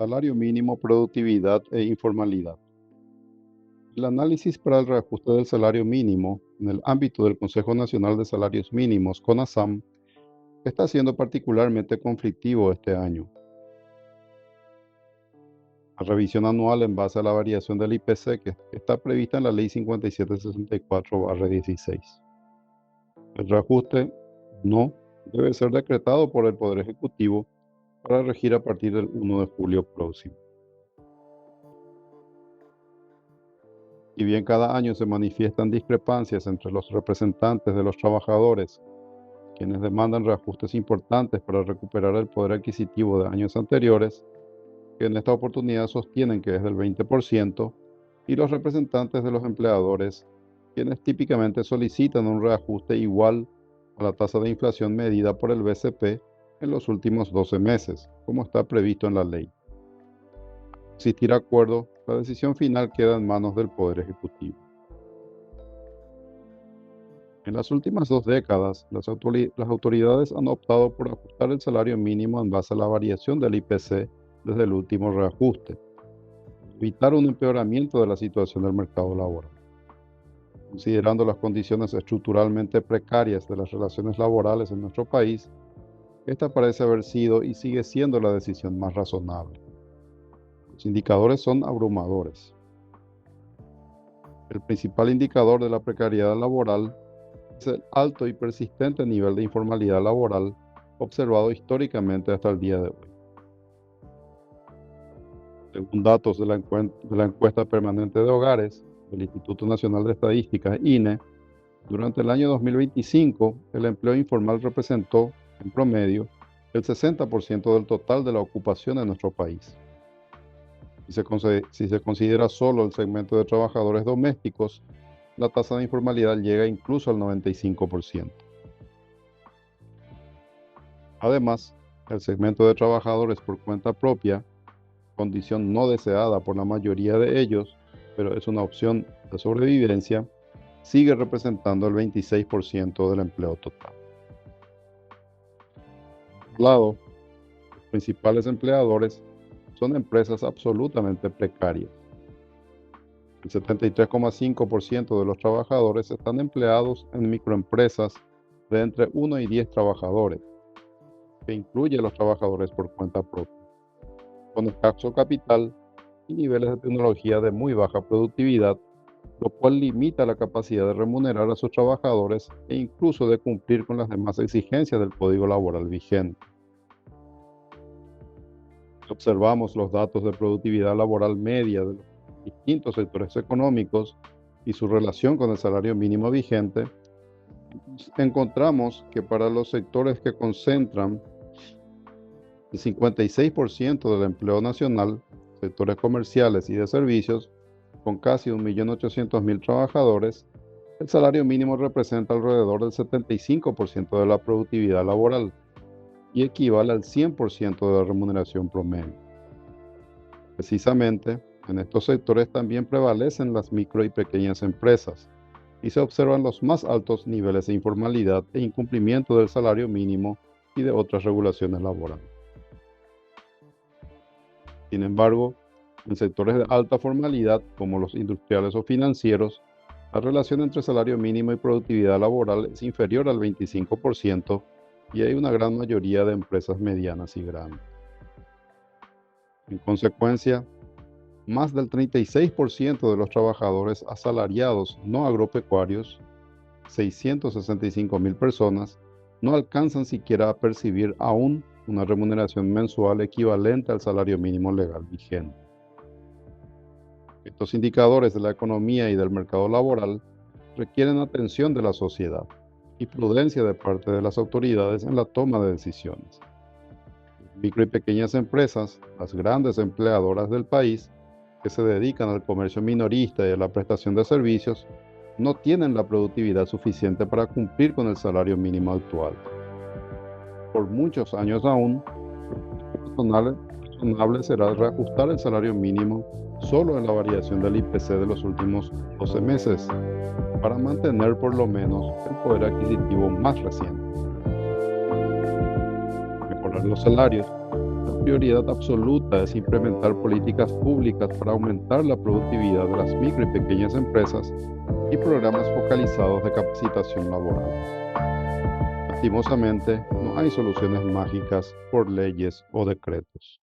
Salario mínimo, productividad e informalidad. El análisis para el reajuste del salario mínimo en el ámbito del Consejo Nacional de Salarios Mínimos, CONASAM, está siendo particularmente conflictivo este año. La revisión anual en base a la variación del IPC que está prevista en la Ley 5764/16. El reajuste no debe ser decretado por el Poder Ejecutivo para regir a partir del 1 de julio próximo. Si bien cada año se manifiestan discrepancias entre los representantes de los trabajadores, quienes demandan reajustes importantes para recuperar el poder adquisitivo de años anteriores, que en esta oportunidad sostienen que es del 20%, y los representantes de los empleadores, quienes típicamente solicitan un reajuste igual a la tasa de inflación medida por el BCP en los últimos 12 meses, como está previsto en la ley. Al existir acuerdo, la decisión final queda en manos del Poder Ejecutivo. En las últimas 2 décadas, las autoridades han optado por ajustar el salario mínimo en base a la variación del IPC desde el último reajuste, evitar un empeoramiento de la situación del mercado laboral. Considerando las condiciones estructuralmente precarias de las relaciones laborales en nuestro país, esta parece haber sido y sigue siendo la decisión más razonable. Los indicadores son abrumadores. El principal indicador de la precariedad laboral es el alto y persistente nivel de informalidad laboral observado históricamente hasta el día de hoy. Según datos de la encuesta permanente de hogares del Instituto Nacional de Estadística, INE, durante el año 2025, el empleo informal representó, en promedio, el 60% del total de la ocupación en nuestro país. Si se considera solo el segmento de trabajadores domésticos, la tasa de informalidad llega incluso al 95%. Además, el segmento de trabajadores por cuenta propia, condición no deseada por la mayoría de ellos, pero es una opción de sobrevivencia, sigue representando el 26% del empleo total. Por otro lado, los principales empleadores son empresas absolutamente precarias. El 73,5% de los trabajadores están empleados en microempresas de entre 1 y 10 trabajadores, que incluye a los trabajadores por cuenta propia, con escaso capital y niveles de tecnología de muy baja productividad, lo cual limita la capacidad de remunerar a sus trabajadores e incluso de cumplir con las demás exigencias del Código Laboral vigente. Si observamos los datos de productividad laboral media de los distintos sectores económicos y su relación con el salario mínimo vigente, encontramos que para los sectores que concentran el 56% del empleo nacional, sectores comerciales y de servicios, con casi 1.800.000 trabajadores, el salario mínimo representa alrededor del 75% de la productividad laboral y equivale al 100% de la remuneración promedio. Precisamente, en estos sectores también prevalecen las micro y pequeñas empresas y se observan los más altos niveles de informalidad e incumplimiento del salario mínimo y de otras regulaciones laborales. Sin embargo, en sectores de alta formalidad, como los industriales o financieros, la relación entre salario mínimo y productividad laboral es inferior al 25% y hay una gran mayoría de empresas medianas y grandes. En consecuencia, más del 36% de los trabajadores asalariados no agropecuarios, 665.000 personas, no alcanzan siquiera a percibir aún una remuneración mensual equivalente al salario mínimo legal vigente. Estos indicadores de la economía y del mercado laboral requieren atención de la sociedad y prudencia de parte de las autoridades en la toma de decisiones. Micro y pequeñas empresas, las grandes empleadoras del país, que se dedican al comercio minorista y a la prestación de servicios, no tienen la productividad suficiente para cumplir con el salario mínimo actual. Por muchos años aún, razonable será reajustar el salario mínimo solo en la variación del IPC de los últimos 12 meses, para mantener por lo menos el poder adquisitivo más reciente. Mejorar los salarios, prioridad absoluta es implementar políticas públicas para aumentar la productividad de las micro y pequeñas empresas y programas focalizados de capacitación laboral. Lastimosamente, no hay soluciones mágicas por leyes o decretos.